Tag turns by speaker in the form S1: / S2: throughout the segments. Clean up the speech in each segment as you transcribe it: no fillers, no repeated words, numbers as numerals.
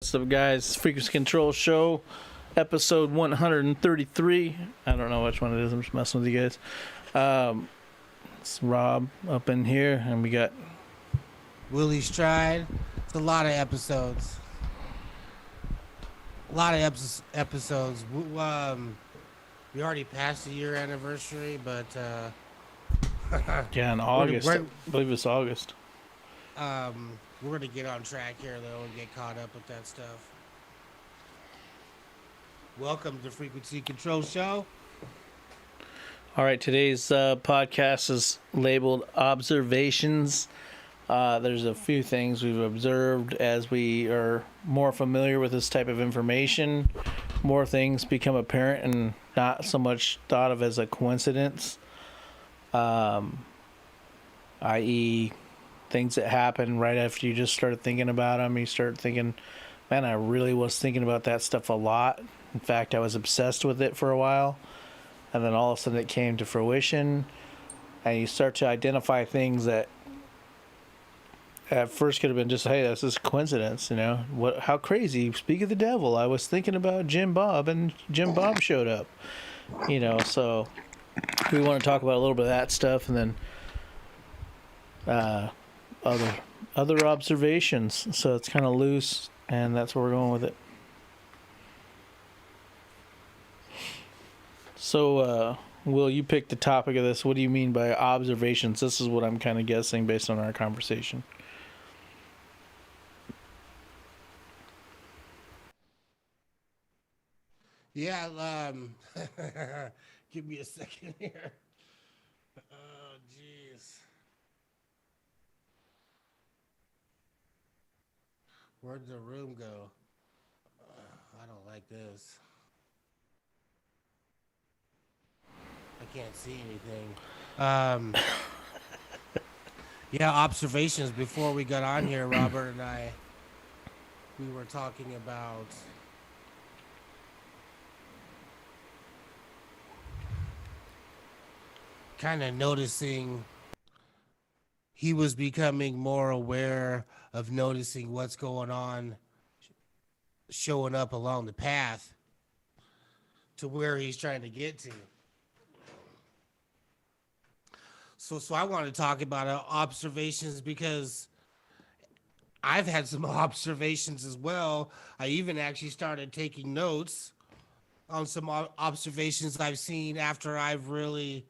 S1: What's up, guys? Freakers Control Show, episode 133. I don't know which one it is. I'm just messing with you guys. It's Rob up in here, and we got
S2: Willie Stride. It's a lot of episodes. Episodes. We already passed the year anniversary, but
S1: in August. I believe it's August.
S2: we're gonna get on track here though and get caught up with that stuff. Welcome to Frequency Control Show.
S1: All right, today's podcast is labeled Observations. There's a few things we've observed as we are more familiar with this type of information. More things become apparent and not so much thought of as a coincidence. I.e., things that happen right after you just started thinking about them. You start thinking, man, I really was thinking about that stuff a lot. In fact, I was obsessed with it for a while. And then all of a sudden it came to fruition. And you start to identify things that at first could have been just, hey, that's just coincidence, you know. What? How crazy. Speak of the devil. I was thinking about Jim Bob, and Jim Bob showed up. You know, so we want to talk about a little bit of that stuff, and then other observations. So it's kind of loose, and that's where we're going with it. So, Will, you pick the topic of this. What do you mean by observations? This is what I'm kind of guessing based on our conversation.
S2: Yeah, give me a second here. Oh, jeez. Where'd the room go? I don't like this. I can't see anything. Yeah, observations before we got on here, Robert and I, we were talking about kind of noticing he was becoming more aware of noticing what's going on, showing up along the path to where he's trying to get to. So I want to talk about observations because I've had some observations as well. I even actually started taking notes on some observations I've seen after I've really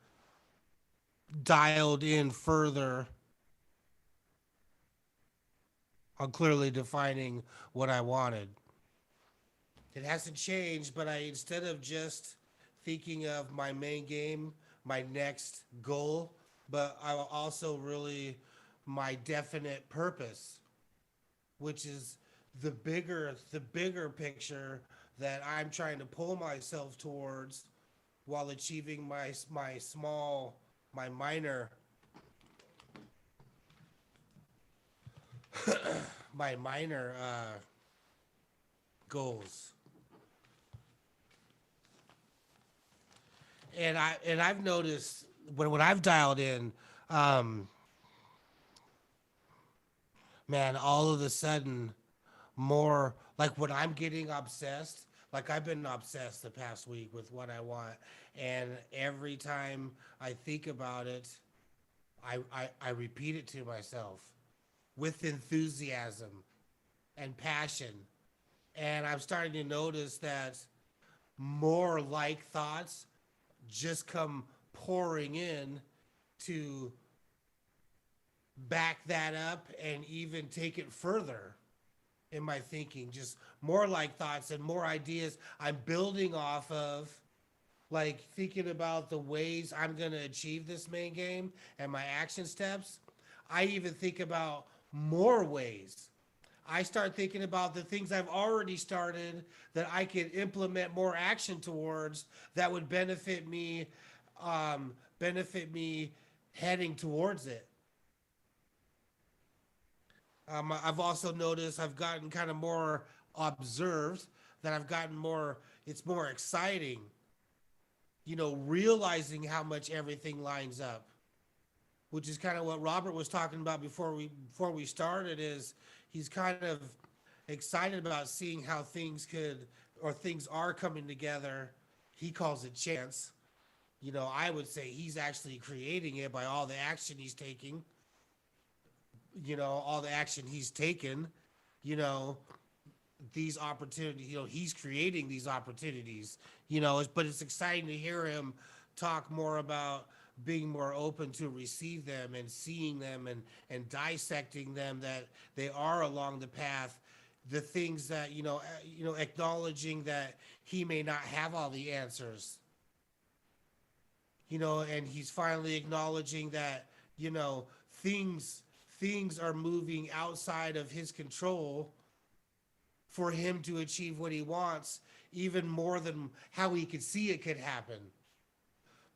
S2: dialed in further on clearly defining what I wanted. It hasn't changed, but instead of just thinking of my main game, my next goal, but I also really my definite purpose, which is the bigger picture that I'm trying to pull myself towards while achieving my minor goals. And I've noticed when I've dialed in, man, all of a sudden, more like when I'm getting obsessed, like I've been obsessed the past week with what I want, and every time I think about it, I repeat it to myself with enthusiasm and passion, and I'm starting to notice that more like thoughts just come pouring in to back that up and even take it further in my thinking. Just more like thoughts and more ideas I'm building off of, like thinking about the ways I'm going to achieve this main game and my action steps. I even think about more ways. I start thinking about the things I've already started that I could implement more action towards that would benefit me heading towards it. I've also noticed I've gotten kind of more observed, that I've gotten more, it's more exciting, you know, realizing how much everything lines up, which is kind of what Robert was talking about before we started, is he's kind of excited about seeing how things are coming together. He calls it chance. I would say he's actually creating it by all the action he's taking. All the action he's taken. You know, these opportunities. He's creating these opportunities. But it's exciting to hear him talk more about being more open to receive them and seeing them and dissecting them, that they are along the path, the things that acknowledging that he may not have all the answers, and he's finally acknowledging that things things are moving outside of his control for him to achieve what he wants, even more than how he could see it could happen.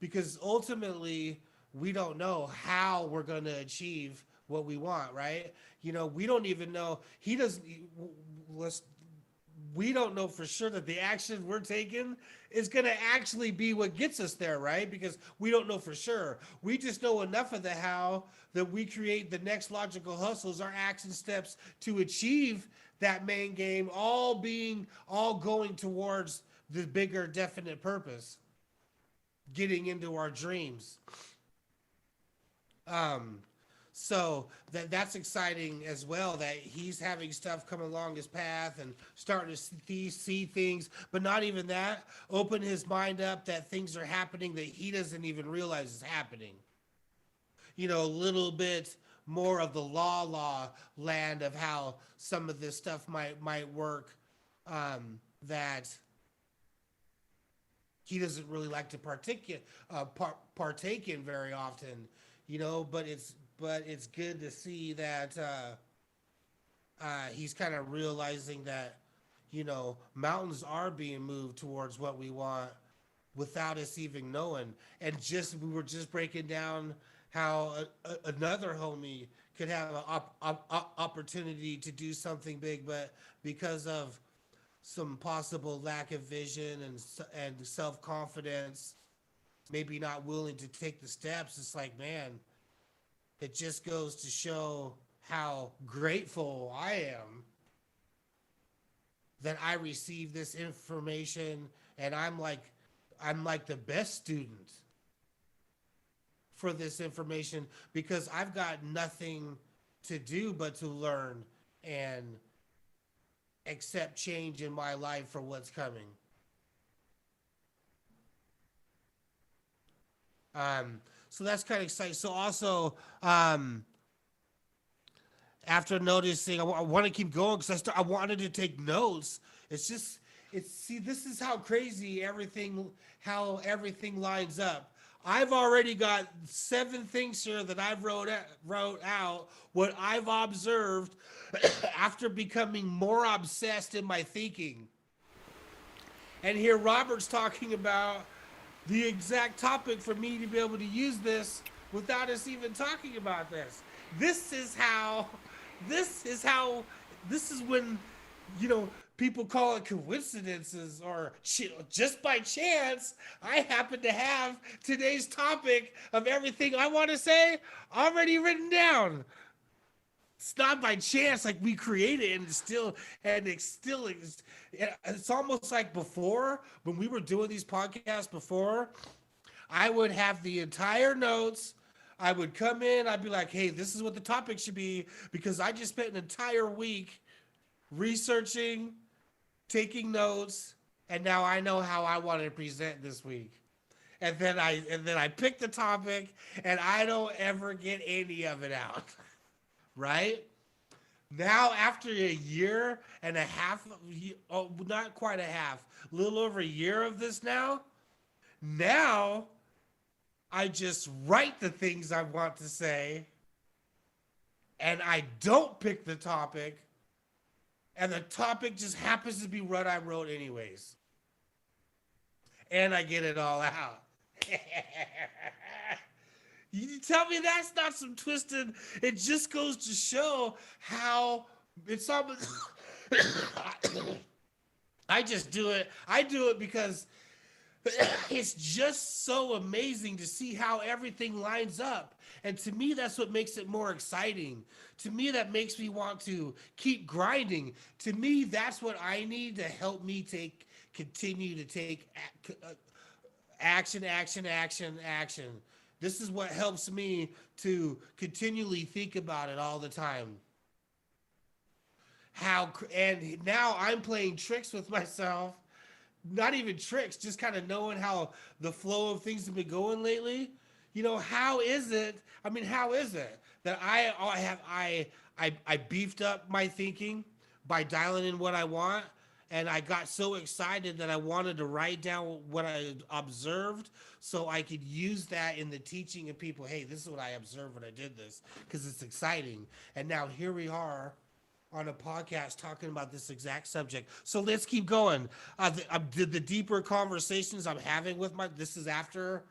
S2: Because ultimately, we don't know how we're going to achieve what we want, right? We don't even know. He doesn't. Let's. We don't know for sure that the action we're taking is going to actually be what gets us there, right? Because we don't know for sure. We just know enough of the how that we create the next logical hustles, our action steps to achieve that main game, all going towards the bigger definite purpose, getting into our dreams. So that's exciting as well, that he's having stuff come along his path and starting to see things, but not even that, open his mind up that things are happening that he doesn't even realize is happening. A little bit more of the law land of how some of this stuff might work, that he doesn't really like to partake in very often, but it's good to see that he's kind of realizing that mountains are being moved towards what we want without us even knowing. And we were just breaking down how another homie could have an opportunity to do something big, but because of some possible lack of vision and self-confidence, maybe not willing to take the steps. It's like, man, it just goes to show how grateful I am that I received this information, and I'm like the best student for this information, because I've got nothing to do but to learn and accept change in my life for what's coming. So that's kind of exciting. So also, after noticing, I want to keep going because I wanted to take notes. This is how crazy how everything lines up. I've already got 7 things here that I've wrote out what I've observed after becoming more obsessed in my thinking. And here Robert's talking about the exact topic for me to be able to use this without us even talking about this. This is when, people call it coincidences, or just by chance, I happen to have today's topic of everything I want to say already written down. It's not by chance, like we created, and it's almost like before, when we were doing these podcasts before, I would have the entire notes. I would come in, I'd be like, hey, this is what the topic should be, because I just spent an entire week researching, taking notes, and now I know how I want to present this week. And then I pick the topic, and I don't ever get any of it out. Right? Now, after a year and a half, not quite a half, a little over a year of this now I just write the things I want to say, and I don't pick the topic, and the topic just happens to be what I wrote anyways. And I get it all out. You tell me that's not some twisted. It just goes to show how it's almost. I just do it. I do it because it's just so amazing to see how everything lines up. And to me, that's what makes it more exciting. To me, that makes me want to keep grinding. To me, that's what I need to help me continue to take action, action, action, action. This is what helps me to continually think about it all the time. And now I'm playing tricks with myself, not even tricks, just kind of knowing how the flow of things have been going lately. How is it? I mean, how is it that I beefed up my thinking by dialing in what I want, and I got so excited that I wanted to write down what I observed so I could use that in the teaching of people. Hey, this is what I observed when I did this, because it's exciting. And now here we are on a podcast talking about this exact subject. So let's keep going. The deeper conversations I'm having with this is after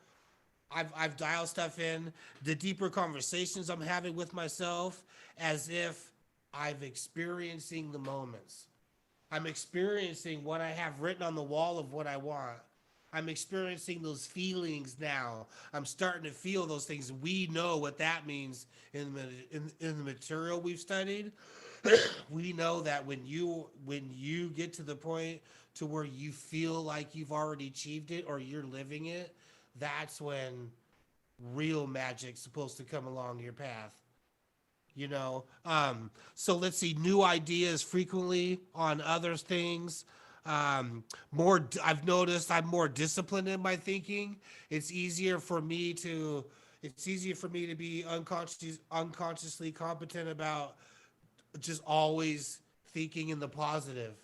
S2: I've dialed stuff in. The deeper conversations I'm having with myself, as if I'm experiencing the moments. I'm experiencing what I have written on the wall of what I want. I'm experiencing those feelings now. I'm starting to feel those things. We know what that means in the material we've studied. We know that when you get to the point to where you feel like you've already achieved it or you're living it, that's when real magic's supposed to come along your path. So let's see, new ideas frequently on other things. I've noticed I'm more disciplined in my thinking. It's easier for me to be unconsciously competent about just always thinking in the positive.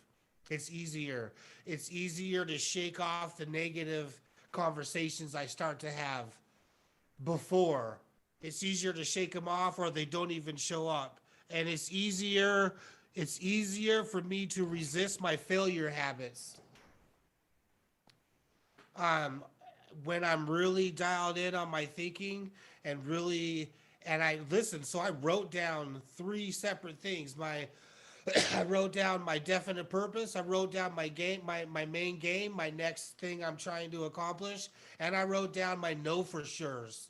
S2: It's easier to shake off the negative conversations I start to have before. It's easier to shake them off, or they don't even show up. And it's easier for me to resist my failure habits. Um, when I'm really dialed in on my thinking and I listened, so I wrote down three separate things. I wrote down my definite purpose. I wrote down my main game, my next thing I'm trying to accomplish, and I wrote down my know for sure's.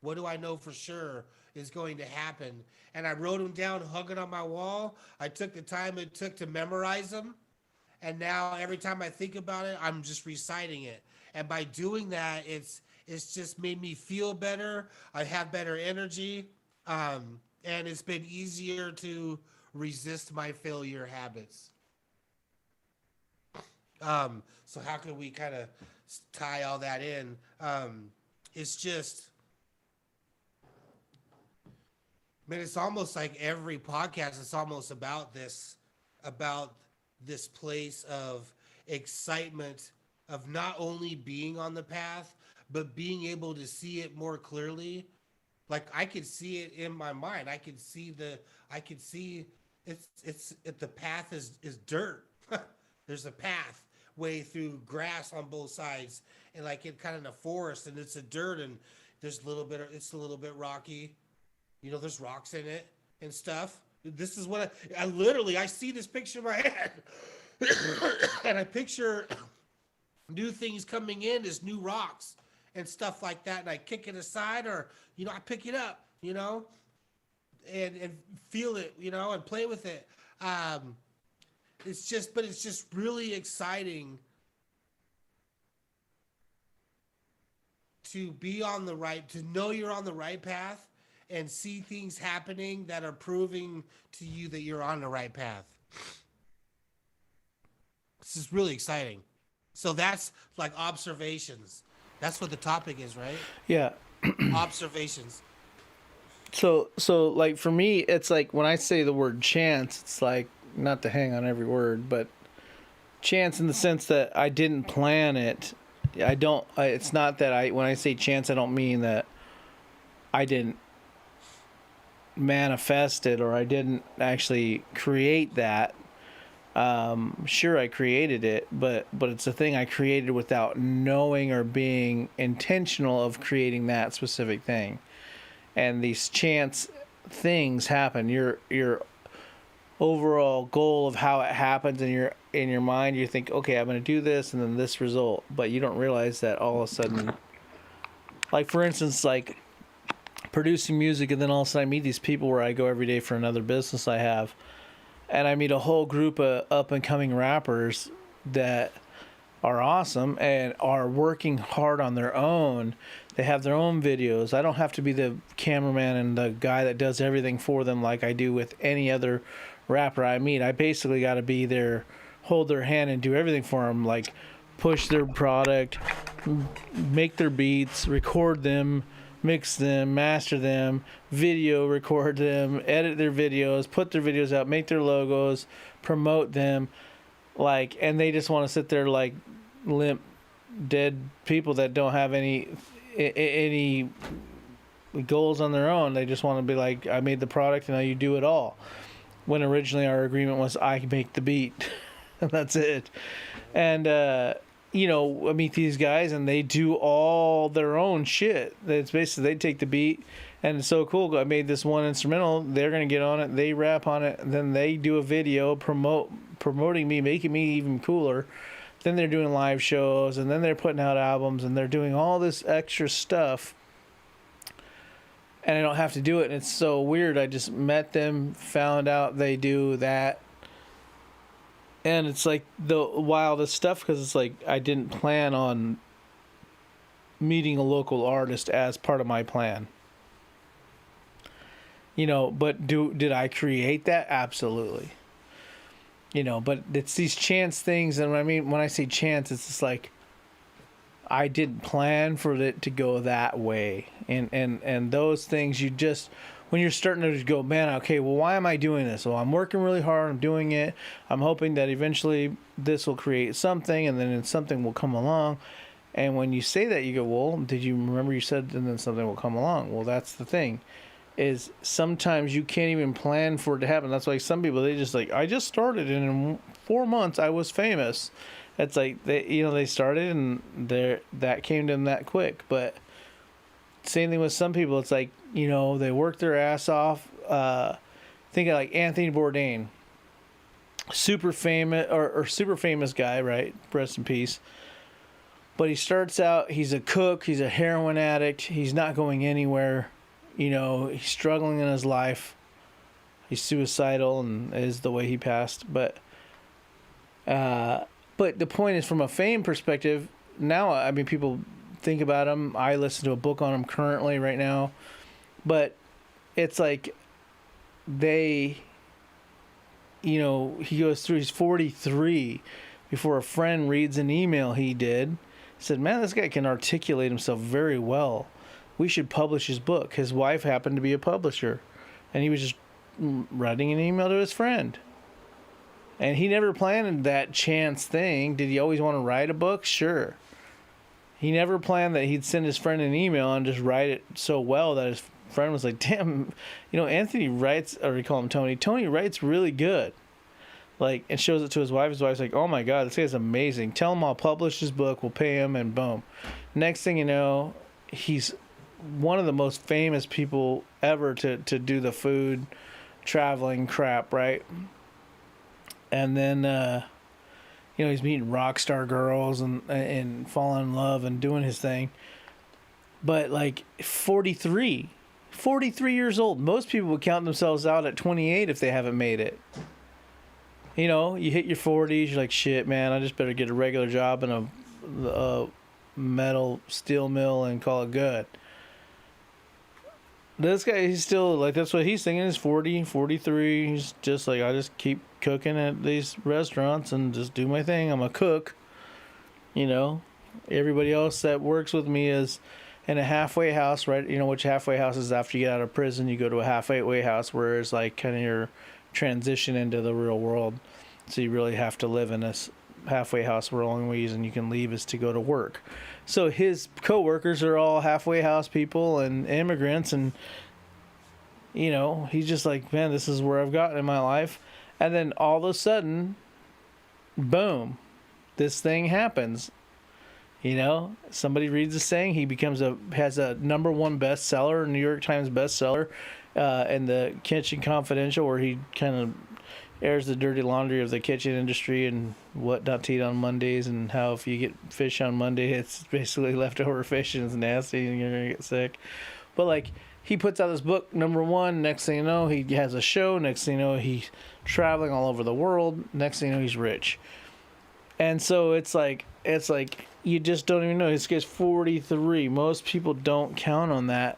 S2: What do I know for sure is going to happen? And I wrote them down, hung it on my wall. I took the time it took to memorize them. And now every time I think about it, I'm just reciting it. And by doing that, it's just made me feel better. I have better energy. And it's been easier to resist my failure habits. So how can we kind of tie all that in? It's just, man, it's almost like every podcast is almost about this place of excitement of not only being on the path, but being able to see it more clearly. Like I could see it in my mind. The path is dirt. There's a path way through grass on both sides, and like it kind of in a forest, and it's a dirt, and it's a little bit rocky. There's rocks in it and stuff. This is what I see this picture in my head. And I picture new things coming in as new rocks and stuff like that. And I kick it aside, or, I pick it up, and feel it, and play with it. It's just really exciting to know you're on the right path and see things happening that are proving to you that you're on the right path. This is really exciting. So that's like observations. That's what the topic is, right?
S1: Yeah.
S2: Observations.
S1: So like for me, it's like when I say the word chance, it's like not to hang on every word, but chance in the sense that I didn't plan it. It's not that when I say chance, I don't mean that I didn't manifest it or I didn't actually create that. Sure, I created it, but it's a thing I created without knowing or being intentional of creating that specific thing. And these chance things happen. You're overall goal of how it happens in your mind. You think, okay, I'm going to do this and then this result, but you don't realize that all of a sudden, like for instance, like producing music, and then all of a sudden I meet these people where I go every day for another business I have, and I meet a whole group of up and coming rappers that are awesome and are working hard on their own. They have their own videos. I don't have to be the cameraman and the guy that does everything for them like I do with any other rapper I meet. I basically got to be there, hold their hand and do everything for them, like push their product, make their beats, record them, mix them, master them, video record them, edit their videos, put their videos out, make their logos, promote them. Like, and they just want to sit there like limp, dead people that don't have any goals on their own. They just want to be like, I made the product and now you do it all. When originally our agreement was I make the beat, and that's it. And you know, I meet these guys and they do all their own shit. It's basically they take the beat. And it's so cool. I made this one instrumental. They're gonna get on it. They rap on it. Then they do a video promoting me, making me even cooler. Then they're doing live shows, and then they're putting out albums, and they're doing all this extra stuff. And I don't have to do it. And it's so weird. I just met them, found out they do that, and it's like the wildest stuff because it's like I didn't plan on meeting a local artist as part of my plan. You know, but did I create that? Absolutely. You know, but it's these chance things, and I mean, when I say chance, it's just like I didn't plan for it to go that way, and those things you just when you're starting to go, man, okay, well, why am I doing this? Well, I'm working really hard, I'm doing it, I'm hoping that eventually this will create something, and then something will come along. And when you say that, you go, well, did you remember you said, and then something will come along? Well, that's the thing. Is sometimes you can't even plan for it to happen. That's why some people, they just like, I just started and in 4 months I was famous. It's like they started and that came to them that quick. But same thing with some people. It's like, they work their ass off. Think of like Anthony Bourdain, super famous or super famous guy, right? Rest in peace. But he starts out, he's a cook, he's a heroin addict, he's not going anywhere. He's struggling in his life. He's suicidal, and is the way he passed. But the point is, from a fame perspective, now, I mean, people think about him. I listen to a book on him currently right now. But it's like he goes through, he's 43 before a friend reads an email he did. He said, man, this guy can articulate himself very well. We should publish his book. His wife happened to be a publisher, and he was just writing an email to his friend. And he never planned that chance thing. Did he always want to write a book? Sure. He never planned that he'd send his friend an email and just write it so well that his friend was like, damn, Anthony writes, or we call him Tony. Tony writes really good. Like, and shows it to his wife. His wife's like, oh my God, this guy's amazing. Tell him I'll publish his book. We'll pay him, and boom. Next thing you know, he's one of the most famous people ever to do the food traveling crap, right? And then he's meeting rock star girls and falling in love and doing his thing. But like 43 years old. Most people would count themselves out at 28 if they haven't made it. You hit your 40s, you're like, shit, man, I just better get a regular job in a metal steel mill and call it good. This guy, he's still like, that's what he's thinking. He's 40, 43. He's just like, I just keep cooking at these restaurants and just do my thing. I'm a cook. Everybody else that works with me is in a halfway house, right? Which halfway house is after you get out of prison, you go to a halfway house where it's like kind of your transition into the real world. So you really have to live in this halfway house where the only reason you can leave is to go to work. So his co-workers are all halfway house people and immigrants, and he's just like, man, this is where I've gotten in my life. And then all of a sudden, boom, this thing happens. Somebody reads this thing, he has a number one bestseller, New York Times bestseller, in the Kitchen Confidential, where he kind of airs the dirty laundry of the kitchen industry and what not to eat on Mondays, and how if you get fish on Monday, it's basically leftover fish and it's nasty and you're gonna get sick. But like, he puts out this book, number one. Next thing you know, he has a show. Next thing you know, he's traveling all over the world. Next thing you know, he's rich. And so it's like you just don't even know. This guy's 43. Most people don't count on that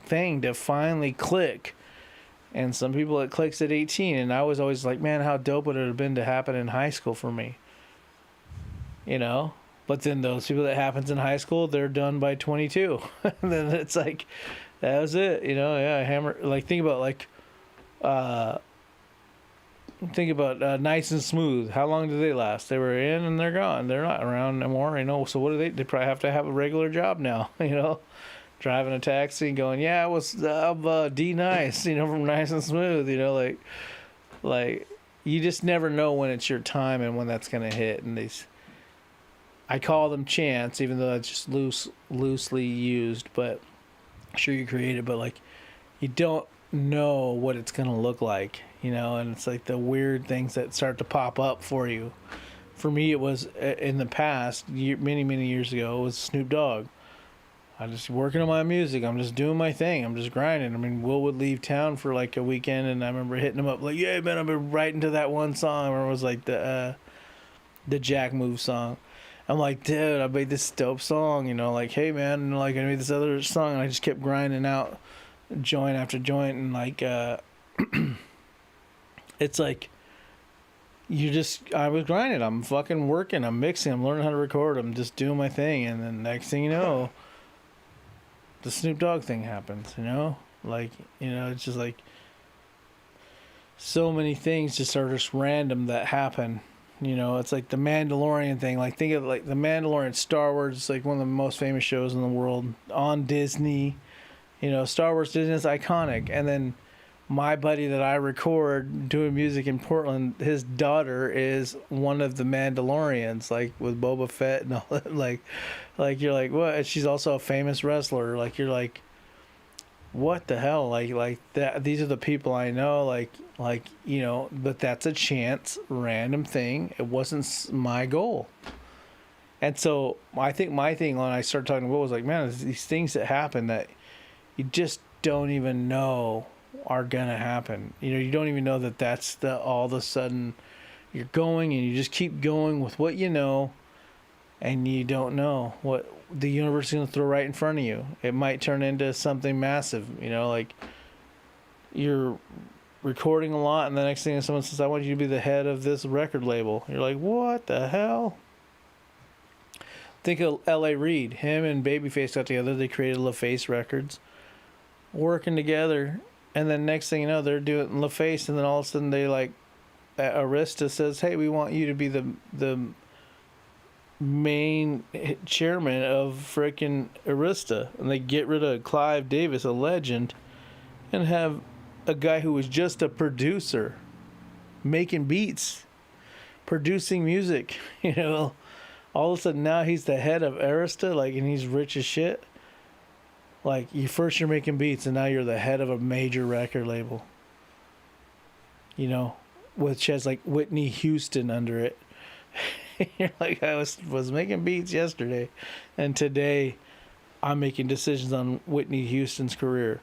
S1: thing to finally click. And some people it clicks at 18. And I was always like, man, how dope would it have been to happen in high school for me? You know? But then those people that happens in high school, they're done by 22. And then it's like, that was it. You know, yeah, hammer. Like, think about Nice and Smooth. How long did they last? They were in and they're gone. They're not around anymore. You know, so what do they? They probably have to have a regular job now. You know, driving a taxi and going, yeah, it was D Nice. You know, from Nice and Smooth. You know, like you just never know when it's your time and when that's gonna hit. And these, I call them chance, even though it's just loosely used. But sure, you create it, but like you don't know what it's gonna look like. You know, and it's like the weird things that start to pop up for you. For me, it was in the past, many years ago, it was Snoop Dogg. I'm just working on my music. I'm just doing my thing. I'm just grinding. I mean, Will would leave town for like a weekend, and I remember hitting him up like, yeah, man, I've been writing to that one song. I remember it was like the Jack Move song. I'm like, dude, I made this dope song, you know, like, hey, man, and like I made this other song, and I just kept grinding out joint after joint, and like, it's like, I was grinding. I'm fucking working. I'm mixing. I'm learning how to record. I'm just doing my thing. And then next thing you know, the Snoop Dogg thing happens, you know? Like, you know, it's just like so many things just are just random that happen. You know, it's like the Mandalorian thing. Like, think of like the Mandalorian, Star Wars. It's like one of the most famous shows in the world on Disney. You know, Star Wars, Disney is iconic. And then my buddy that I record doing music in Portland, his daughter is one of the Mandalorians, like with Boba Fett and all that. Like you're like, what? And she's also a famous wrestler. Like, you're like, what the hell? Like that. These are the people I know. Like you know. But that's a chance, random thing. It wasn't my goal. And so I think my thing when I started talking to Will was like, man, these things that happen that you just don't even know are gonna happen. You know, you don't even know that that's the all of a sudden you're going and you just keep going with what you know, and you don't know what the universe is gonna throw right in front of you. It might turn into something massive. You know, like you're recording a lot, and the next thing someone says, "I want you to be the head of this record label." You're like, "What the hell?" Think of L.A. Reid. Him and Babyface got together. They created LaFace Records, working together. And then next thing you know, they're doing LaFace, and then all of a sudden they like, Arista says, "Hey, we want you to be the main chairman of frickin' Arista," and they get rid of Clive Davis, a legend, and have a guy who was just a producer, making beats, producing music. You know, all of a sudden now he's the head of Arista, like, and he's rich as shit. Like, you're making beats, and now you're the head of a major record label. You know, which has like Whitney Houston under it. You're like, I was making beats yesterday, and today I'm making decisions on Whitney Houston's career.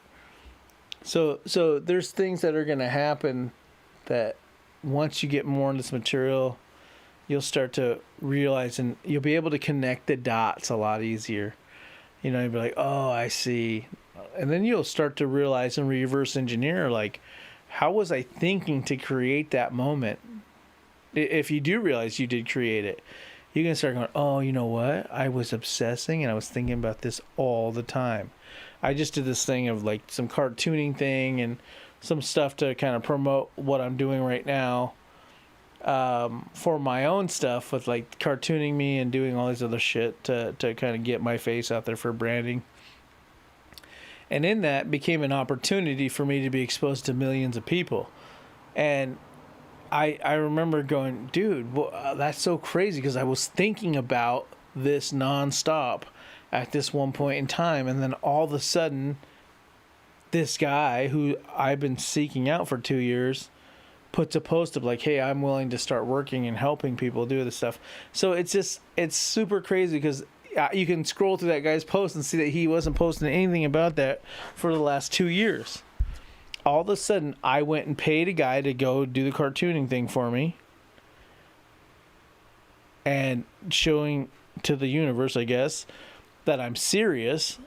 S1: So there's things that are gonna happen that once you get more into this material, you'll start to realize, and you'll be able to connect the dots a lot easier. You know, you'll be like, oh, I see. And then you'll start to realize and reverse engineer, like, how was I thinking to create that moment? If you do realize you did create it, you can start going, oh, you know what? I was obsessing and I was thinking about this all the time. I just did this thing of like some cartooning thing and some stuff to kind of promote what I'm doing right now. For my own stuff with like cartooning me and doing all these other shit to kind of get my face out there for branding. And in that became an opportunity for me to be exposed to millions of people. And I remember going, dude, well, that's so crazy, because I was thinking about this nonstop at this one point in time. And then all of a sudden, this guy who I've been seeking out for 2 years puts a post of like, hey, I'm willing to start working and helping people do this stuff. So it's super crazy because you can scroll through that guy's post and see that he wasn't posting anything about that for the last 2 years. All of a sudden, I went and paid a guy to go do the cartooning thing for me and showing to the universe, I guess, that I'm serious,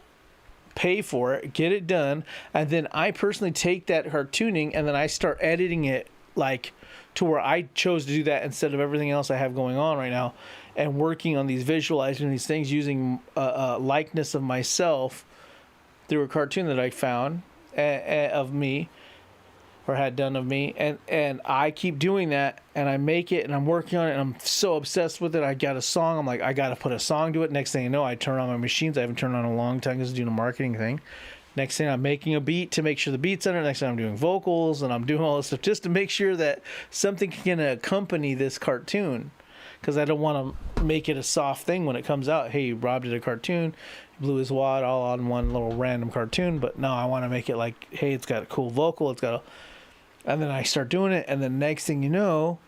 S1: pay for it, get it done, and then I personally take that cartooning and then I start editing it like to where I chose to do that instead of everything else I have going on right now, and working on these, visualizing these things using a likeness of myself through a cartoon that I found of me, or had done of me, and I keep doing that, and I make it, and I'm working on it, and I'm so obsessed with it. I got a song, I'm like, I gotta put a song to it. Next thing you know, I turn on my machines. I haven't turned on in a long time because I'm doing a marketing thing. Next thing, I'm making a beat to make sure the beat's under. Next thing, I'm doing vocals, and I'm doing all this stuff just to make sure that something can accompany this cartoon, because I don't want to make it a soft thing when it comes out. Hey, Rob did a cartoon, blew his wad all on one little random cartoon, but no, I want to make it like, hey, it's got a cool vocal, it's got a... And then I start doing it, and the next thing you know,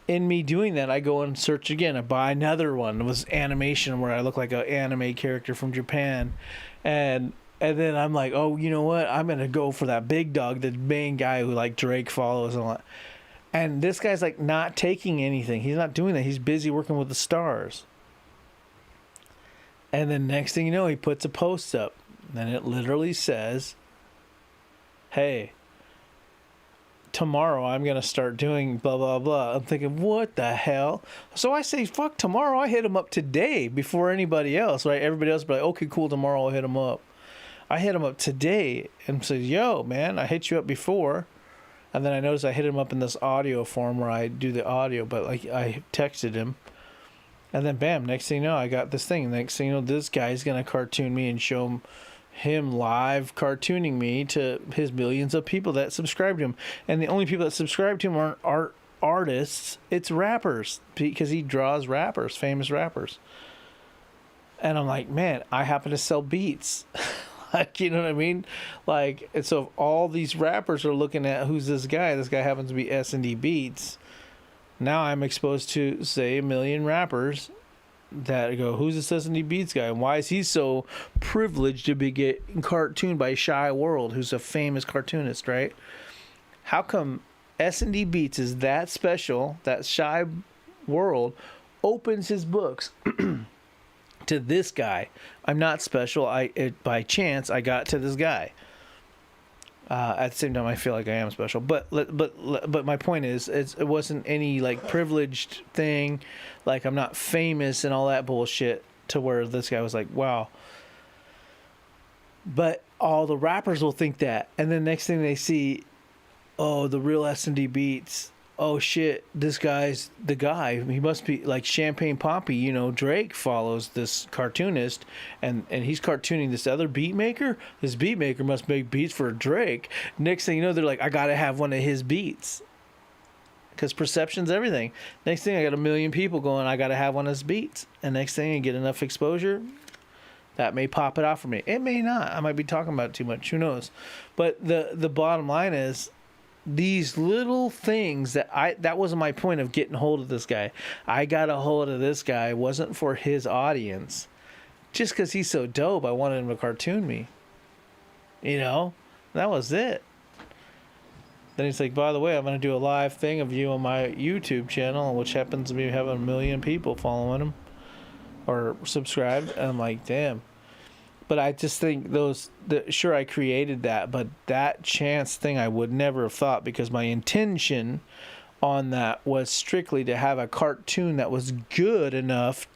S1: in me doing that, I go and search again. I buy another one. It was animation where I look like an anime character from Japan, and then I'm like, oh, you know what? I'm gonna go for that big dog, the main guy who like Drake follows and all that. And this guy's like not taking anything. He's not doing that. He's busy working with the stars. And then next thing you know, he puts a post up, and it literally says, "Hey, tomorrow I'm going to start doing blah, blah, blah." I'm thinking, what the hell? So I say, fuck tomorrow. I hit him up today before anybody else, right? Everybody else will be like, okay, cool, tomorrow I'll hit him up. I hit him up today and said, yo, man, I hit you up before. And then I noticed I hit him up in this audio form where I do the audio, but like I texted him. And then bam, next thing you know, I got this thing. Next thing you know, this guy's going to cartoon me and show him live cartooning me to his millions of people that subscribe to him. And the only people that subscribe to him aren't artists, it's rappers, because he draws rappers, famous rappers. And I'm like, man, I happen to sell beats. Like, you know what I mean? Like, and so if all these rappers are looking at who's this guy happens to be S&D Beats. Now I'm exposed to, say, 1 million rappers that go, who's this S&D Beats guy, and why is he so privileged to be getting cartooned by Shy World, who's a famous cartoonist, right? How come S&D Beats is that special that Shy World opens his books to this guy? I'm not special. By chance I got to this guy. At the same time, I feel like I am special, but my point is, it wasn't any like privileged thing, like I'm not famous and all that bullshit, to where this guy was like, wow. But all the rappers will think that, and then next thing they see, oh, the real S&D Beats. Oh shit, this guy's the guy. He must be like Champagne Poppy. You know, Drake follows this cartoonist, and he's cartooning this other beat maker. This beat maker must make beats for Drake. Next thing you know, they're like, I gotta have one of his beats, because perception's everything. Next thing, I got 1 million people going, I gotta have one of his beats. And next thing, you get enough exposure, that may pop it off for me. It may not. I might be talking about it too much. Who knows? But the bottom line is, these little things that wasn't my point of getting hold of this guy. I got a hold of this guy wasn't for his audience. Just because he's so dope, I wanted him to cartoon me. You know? That was it. Then he's like, by the way, I'm going to do a live thing of you on my YouTube channel, which happens to be having 1 million people following him or subscribed. And I'm like, damn. But I just think sure, I created that, but that chance thing I would never have thought, because my intention on that was strictly to have a cartoon that was good enough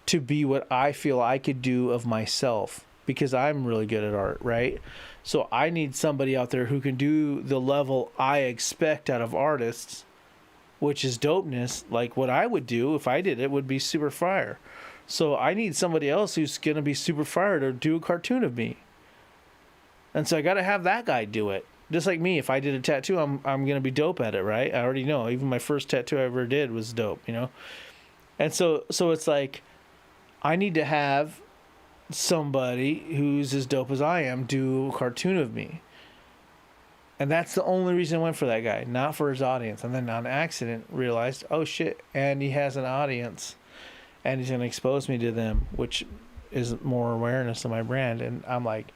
S1: to be what I feel I could do of myself, because I'm really good at art, right? So I need somebody out there who can do the level I expect out of artists, which is dopeness. Like what I would do if I did it would be super fire. So I need somebody else who's going to be super fire to do a cartoon of me. And so I got to have that guy do it. Just like me, if I did a tattoo, I'm going to be dope at it, right? I already know. Even my first tattoo I ever did was dope, you know? And so it's like, I need to have somebody who's as dope as I am do a cartoon of me. And that's the only reason I went for that guy, not for his audience. And then on accident realized, oh shit, and he has an audience and he's going to expose me to them, which is more awareness of my brand. And I'm like,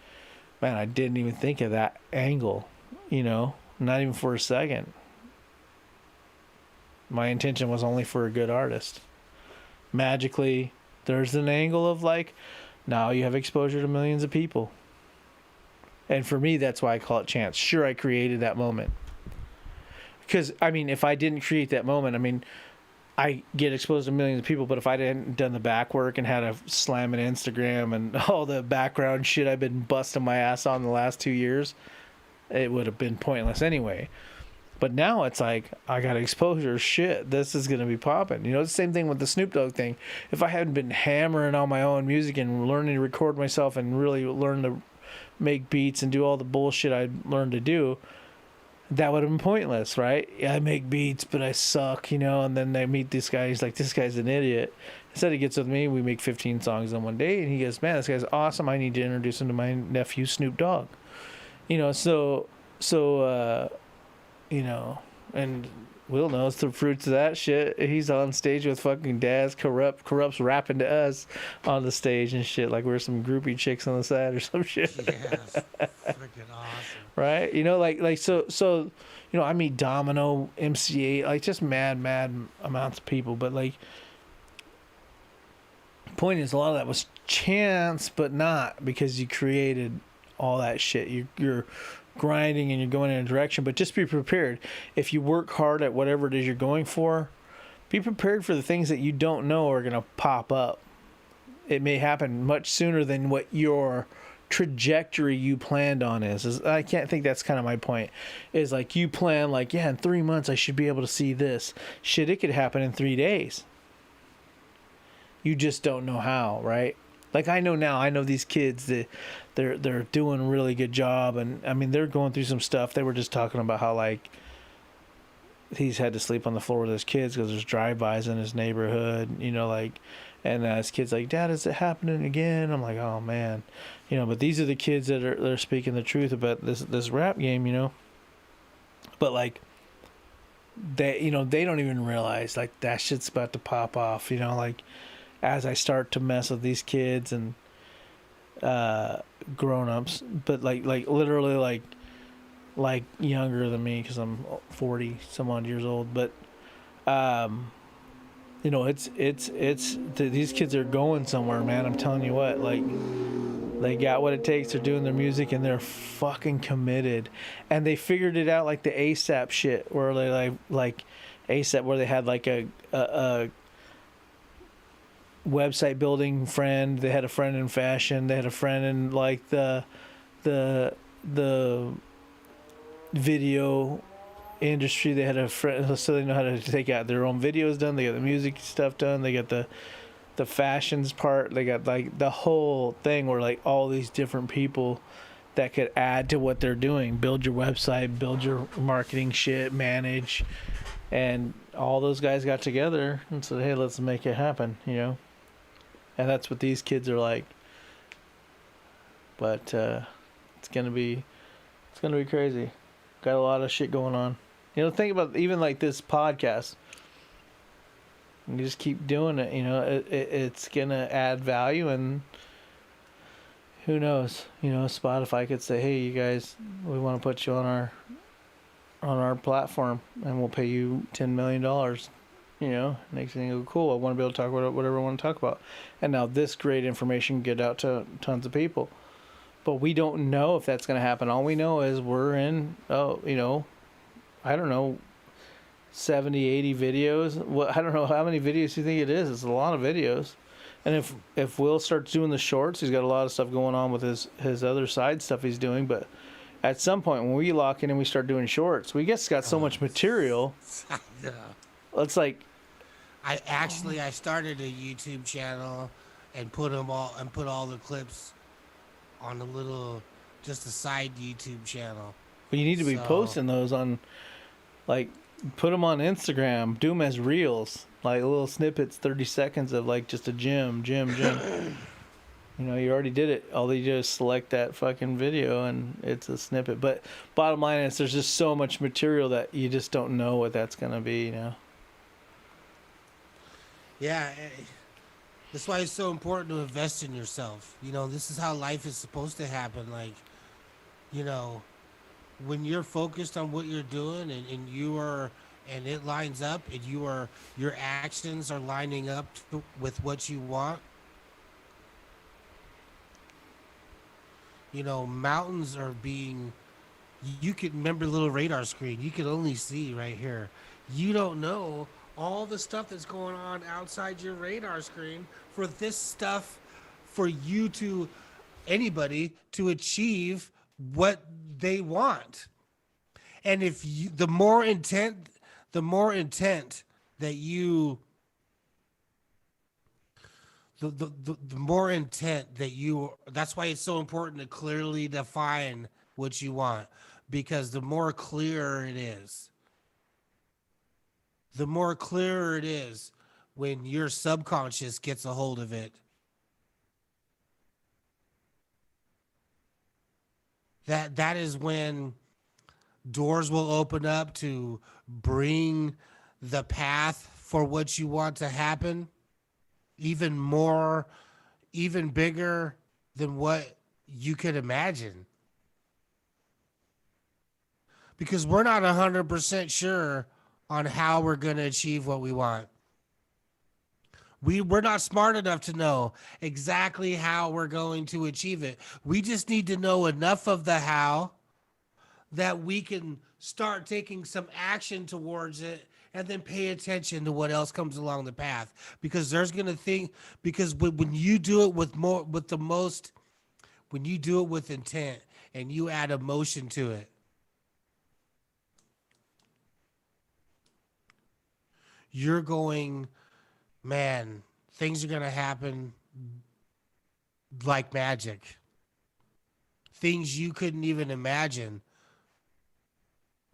S1: man, I didn't even think of that angle, not even for a second. My intention was only for a good artist. Magically, there's an angle of like, now you have exposure to millions of people. And for me, that's why I call it chance. Sure, I created that moment. Because, if I didn't create that moment, I get exposed to millions of people, but if I hadn't done the back work and had a slam in Instagram and all the background shit I've been busting my ass on the last 2 years, it would have been pointless anyway. But now it's like, I got exposure. Shit, this is going to be popping. It's the same thing with the Snoop Dogg thing. If I hadn't been hammering on my own music and learning to record myself and really learn to make beats and do all the bullshit I learned to do, that would have been pointless, right? Yeah, I make beats, but I suck, and then I meet this guy. He's like, this guy's an idiot. Instead, he gets with me. We make 15 songs in one day, and he goes, man, this guy's awesome. I need to introduce him to my nephew, Snoop Dogg. And Will knows the fruits of that shit. He's on stage with fucking Daz, Corrupt's rapping to us on the stage and shit, like we're some groupie chicks on the side or some shit.
S2: Yes, freaking awesome.
S1: Right? So, I meet Domino, MC8, like just mad amounts of people. But like, point is, a lot of that was chance, but not because you created all that shit. You're grinding and you're going in a direction, but just be prepared. If you work hard at whatever it is you're going for, be prepared for the things that you don't know are going to pop up. It may happen much sooner than what your trajectory you planned on is. I can't think that's kind of my point. Is like you plan like, yeah, in 3 months I should be able to see this. Shit, it could happen in 3 days. You just don't know how, right? Like I know these kids that they're doing a really good job, and they're going through some stuff. They were just talking about how like he's had to sleep on the floor with his kids because there's drive-bys in his neighborhood, and his kid's like, Dad, is it happening again? I'm like, oh man, but these are the kids they're speaking the truth about this rap game, but like they don't even realize like that shit's about to pop off, like as I start to mess with these kids and grown-ups, but like literally like younger than me because I'm 40 some odd years old, but these kids are going somewhere, man. I'm telling you what, like they got what it takes. They're doing their music and they're fucking committed, and they figured it out like the ASAP shit where they like ASAP where they had like a website building friend. They had a friend in fashion. They had a friend in like the video industry. They had a friend, so they know how to take out their own videos done. They got the music stuff done. They got the fashions part. They got like the whole thing where like all these different people that could add to what they're doing. Build your website, build your marketing shit, manage, and all those guys got together and said, hey, let's make it happen, And that's what these kids are like. But it's gonna be crazy. Got a lot of shit going on. Think about even like this podcast. You just keep doing it. It's gonna add value, and who knows? Spotify could say, "Hey, you guys, we want to put you on our platform, and we'll pay you $10 million." Next thing you go, cool. I want to be able to talk about whatever I want to talk about. And now this great information get out to tons of people. But we don't know if that's going to happen. All we know is we're in, I don't know, 70, 80 videos. I don't know how many videos you think it is. It's a lot of videos. And if Will starts doing the shorts, he's got a lot of stuff going on with his other side stuff he's doing. But at some point, when we lock in and we start doing shorts, we just got so much material.
S2: Yeah.
S1: It's like,
S2: I started a YouTube channel and put all the clips on just a side YouTube channel.
S1: But you need to be posting those on, like, put them on Instagram, do them as reels, like little snippets, 30 seconds of like just a gym. You know, you already did it. All you do is select that fucking video and it's a snippet. But bottom line is there's just so much material that you just don't know what that's going to be, you know?
S2: Yeah, that's why it's so important to invest in yourself. You know, this is how life is supposed to happen. Like, you know, when you're focused on what you're doing and you are and it lines up and your actions are lining up with what you want. You know, mountains are being, you can remember the little radar screen. You can only see right here. You don't know all the stuff that's going on outside your radar screen for this stuff, for you to, anybody to achieve what they want. And if you, the more intent that you, the more intent that you, that's why it's so important to clearly define what you want, because the more clearer it is, when your subconscious gets a hold of it, that is when doors will open up to bring the path for what you want to happen even more, even bigger than what you could imagine. Because we're not 100% sure on how we're going to achieve what we want. We're not smart enough to know exactly how we're going to achieve it. We just need to know enough of the how that we can start taking some action towards it and then pay attention to what else comes along the path, because there's going to think, because when you do it when you do it with intent and you add emotion to it, you're going, man, things are going to happen like magic. Things you couldn't even imagine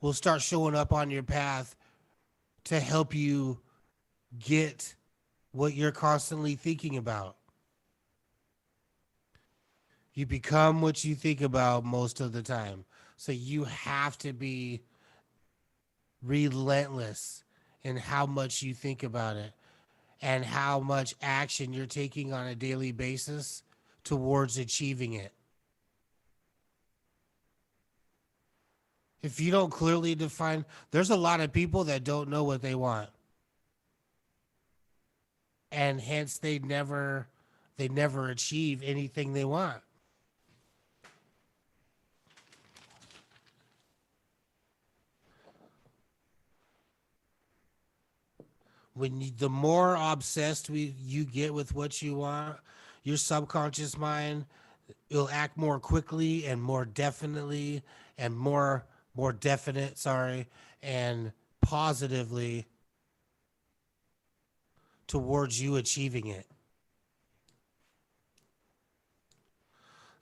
S2: will start showing up on your path to help you get what you're constantly thinking about. You become what you think about most of the time. So you have to be relentless in how much you think about it and how much action you're taking on a daily basis towards achieving it. If you don't clearly define, there's a lot of people that don't know what they want. And hence they never achieve anything they want. The more obsessed you get with what you want, your subconscious mind, it'll act more quickly and more definitely and more definite, and positively towards you achieving it.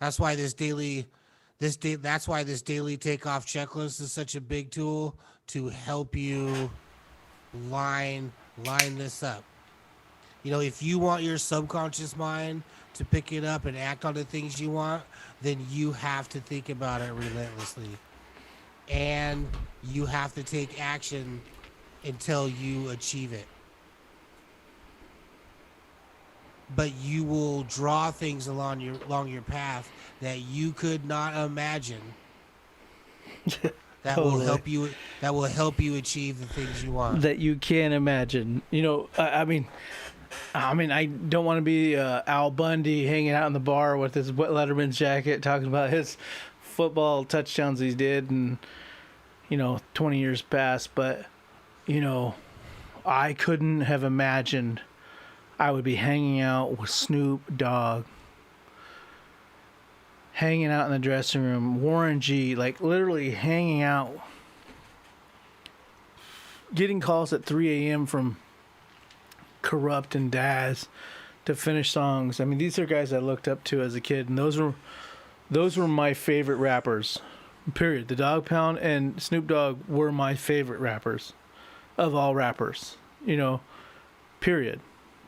S2: That's why this daily takeoff checklist is such a big tool to help you line this up. You know, if you want your subconscious mind to pick it up and act on the things you want, then you have to think about it relentlessly. And you have to take action until you achieve it. But you will draw things along your path that you could not imagine. That
S1: Totally.
S2: will help you achieve the things you want.
S1: That you can't imagine. You know, I mean, I don't want to be Al Bundy hanging out in the bar with his Letterman's jacket talking about his football touchdowns he did and, 20 years past. But, I couldn't have imagined I would be hanging out with Snoop Dogg, hanging out in the dressing room, Warren G, like literally hanging out, getting calls at 3 a.m. from Corrupt and Daz to finish songs. I mean, these are guys I looked up to as a kid, and those were my favorite rappers. Period. The Dog Pound and Snoop Dogg were my favorite rappers of all rappers. Period.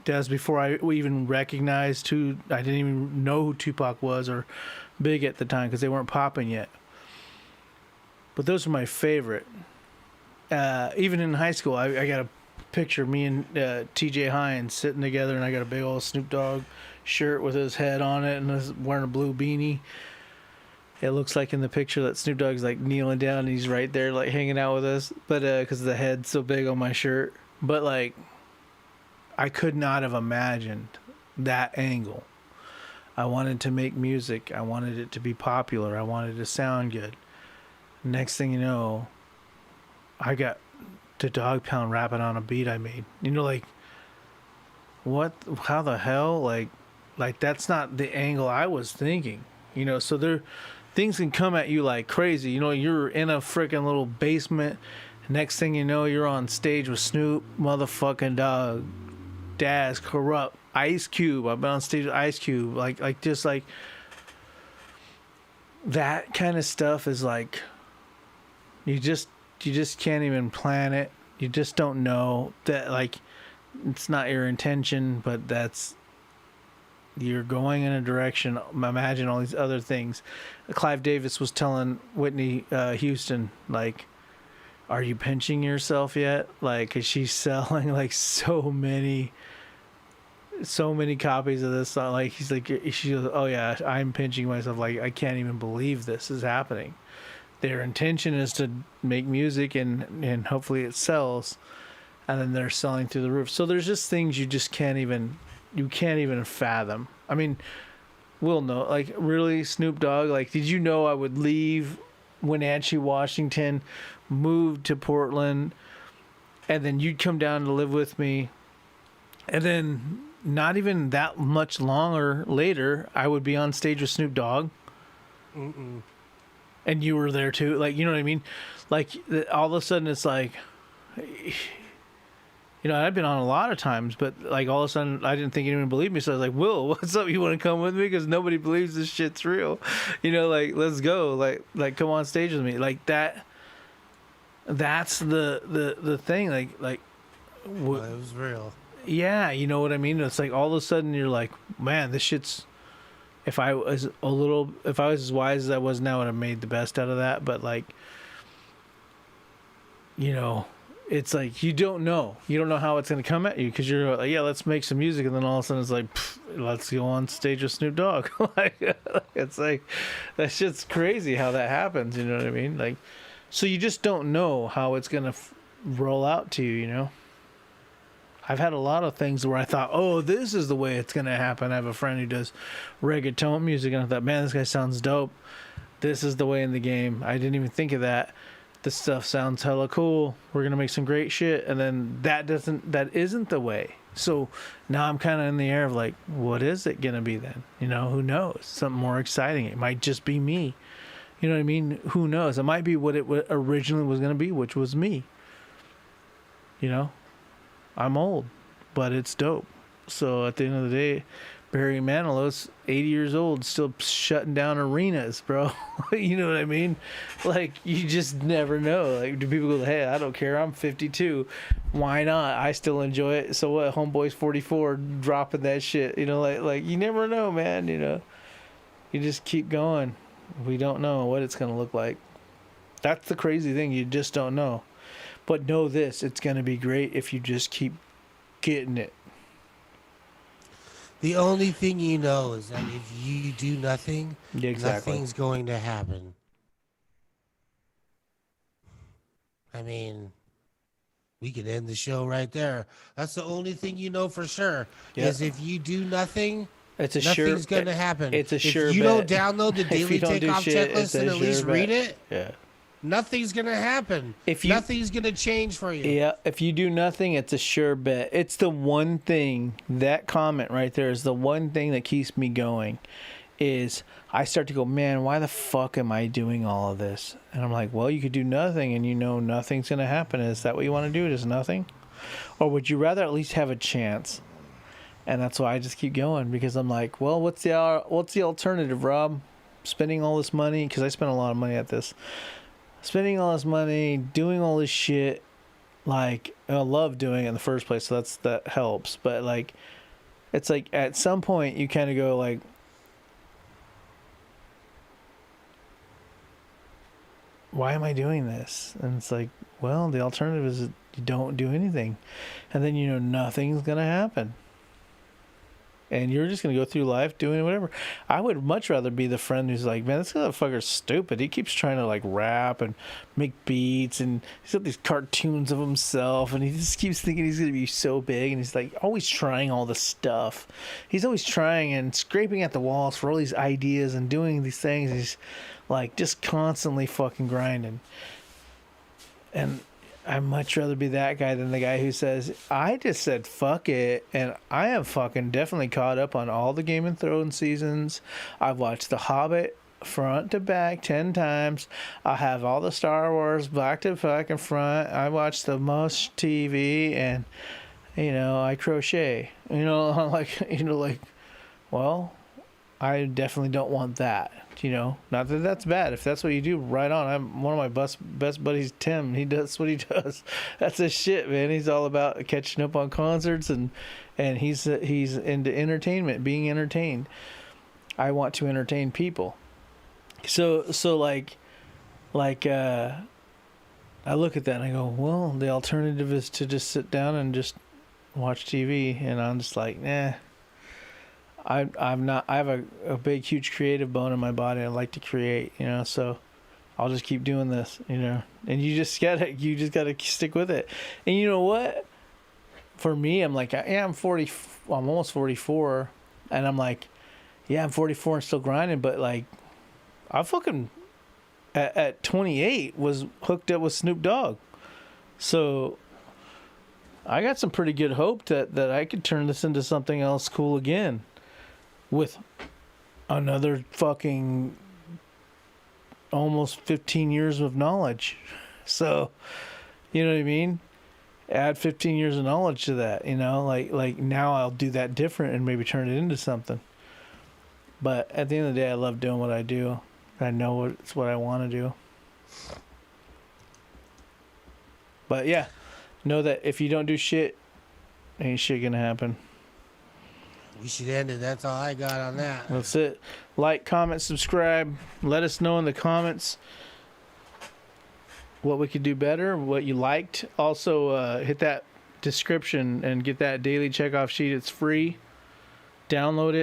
S1: That was before I even recognized who. I didn't even know who Tupac was or Big at the time because they weren't popping yet. But those are my favorite. Even in high school, I got a picture of me and T.J. Hines sitting together, and I got a big old Snoop Dogg shirt with his head on it, and he's wearing a blue beanie. It looks like in the picture that Snoop Dogg's like kneeling down, and he's right there like hanging out with us. But because the head's so big on my shirt, but like I could not have imagined that angle. I wanted to make music. I wanted it to be popular. I wanted it to sound good. Next thing you know, I got to Dog Pound rapping on a beat I made. You know, like, what? How the hell? Like that's not the angle I was thinking. You know, so things can come at you like crazy. You know, you're in a freaking little basement. Next thing you know, you're on stage with Snoop, motherfucking Dogg, Daz, Corrupt, Ice Cube. I've been on stage with Ice Cube. Like just like that kind of stuff is like you just can't even plan it. You just don't know that, like, it's not your intention, but you're going in a direction. Imagine all these other things. Clive Davis was telling Whitney Houston, like, are you pinching yourself yet? Like, 'cause she's selling like so many copies of this song. Like, he's like, she goes, oh yeah, I'm pinching myself. Like, I can't even believe this is happening. Their intention is to make music and hopefully it sells, and then they're selling through the roof. So there's just things you can't even fathom. I mean, we'll know. Like, really, Snoop Dogg, like, did you know I would leave Wenatchee, Washington, move to Portland, and then you'd come down to live with me, and then not even that much longer later, I would be on stage with Snoop Dogg.
S2: Mm-mm.
S1: And you were there too, like, you know what I mean? Like, all of a sudden it's like, you know, I've been on a lot of times, but like all of a sudden I didn't think anyone believed me, so I was like, Will, what's up? You want to come with me? Because nobody believes this shit's real. You know, like, let's go, like come on stage with me, like that. That's the thing, like
S2: Well, it was real.
S1: yeah, you know what I mean? It's like all of a sudden you're like, man, this shit's. If I was as wise as I was now, I would have made the best out of that. But like, you know, it's like you don't know how it's gonna come at you, because you're like, yeah, let's make some music, and then all of a sudden it's like, let's go on stage with Snoop Dogg. Like, it's like, that shit's crazy how that happens. You know what I mean? Like, so you just don't know how it's gonna roll out to you. You know. I've had a lot of things where I thought, oh, this is the way it's going to happen. I have a friend who does reggaeton music, and I thought, man, this guy sounds dope. This is the way in the game. I didn't even think of that. This stuff sounds hella cool. We're going to make some great shit. And then that isn't the way. So now I'm kind of in the air of like, what is it going to be then? You know, who knows? Something more exciting. It might just be me. You know what I mean? Who knows? It might be what it originally was going to be, which was me. You know? I'm old, but it's dope. So at the end of the day, Barry Manilow's 80 years old, still shutting down arenas, bro. You know what I mean? Like, you just never know. Like, do people go, hey, I don't care, I'm 52. Why not? I still enjoy it. So what? Homeboy's 44, dropping that shit. You know, like you never know, man. You know, you just keep going. We don't know what it's gonna look like. That's the crazy thing. You just don't know. But know this, it's going to be great if you just keep getting it.
S2: The only thing you know is that if you do nothing,
S1: Yeah, exactly.
S2: nothing's going to happen. I mean, we could end the show right there. That's the only thing you know for sure.
S1: Yeah.
S2: Is if you do nothing,
S1: It's a
S2: nothing's going to happen.
S1: It's a
S2: if
S1: sure
S2: you
S1: bet.
S2: don't download the
S1: If you
S2: daily
S1: don't do
S2: takeoff
S1: shit,
S2: checklist
S1: it's a
S2: and at
S1: sure
S2: least
S1: bet.
S2: read it,
S1: Yeah.
S2: nothing's going to happen. Nothing's going to change for you.
S1: Yeah, if you do nothing, it's a sure bet. It's the one thing, that comment right there is the one thing that keeps me going, is I start to go, man, why the fuck am I doing all of this? And I'm like, well, you could do nothing and you know nothing's going to happen. Is that what you want to do? Just nothing? Or would you rather at least have a chance? And that's why I just keep going, because I'm like, well, what's the alternative, Rob? Spending all this money, because I spent a lot of money at this. Spending all this money, doing all this shit, like I love doing it in the first place, so that helps. But like, it's like at some point you kind of go like, why am I doing this? And it's like, well, the alternative is that you don't do anything, and then you know nothing's gonna happen. And you're just going to go through life doing whatever. I would much rather be the friend who's like, man, this motherfucker's stupid. He keeps trying to like rap and make beats, and he's got these cartoons of himself, and he just keeps thinking he's going to be so big, and he's like always trying all this stuff. He's always trying and scraping at the walls for all these ideas and doing these things. He's like just constantly fucking grinding. And I'd much rather be that guy than the guy who says, I just said fuck it, and I am fucking definitely caught up on all the Game of Thrones seasons. I've watched The Hobbit front to back 10 times. I have all the Star Wars back to back and front. I watch the most TV, and, you know, I crochet. You know, I'm like, well, I definitely don't want that. You know, not that that's bad. If that's what you do, right on. I'm one of my best buddies, Tim. That's what he does. That's his shit, man. He's all about catching up on concerts, and he's into entertainment, being entertained. I want to entertain people. So like I look at that and I go, well, the alternative is to just sit down and just watch TV, and I'm just like, nah. I'm not. I have a big, huge creative bone in my body. I like to create, you know. So I'll just keep doing this, you know. And you just gotta stick with it. And you know what? For me, I'm like, yeah, I'm 40. I'm almost 44, and I'm like, yeah, I'm 44 and still grinding. But like, I fucking at 28 was hooked up with Snoop Dogg. So I got some pretty good hope that I could turn this into something else cool again. With another fucking almost 15 years of knowledge. So, you know what I mean? Add 15 years of knowledge to that, you know? Like now I'll do that different and maybe turn it into something. But at the end of the day, I love doing what I do. I know it's what I want to do. But yeah, know that if you don't do shit, ain't shit gonna happen.
S2: We should end it. That's all I got on that.
S1: That's it. Like, comment, subscribe. Let us know in the comments what we could do better, what you liked. Also, hit that description and get that daily checkoff sheet. It's free. Download it.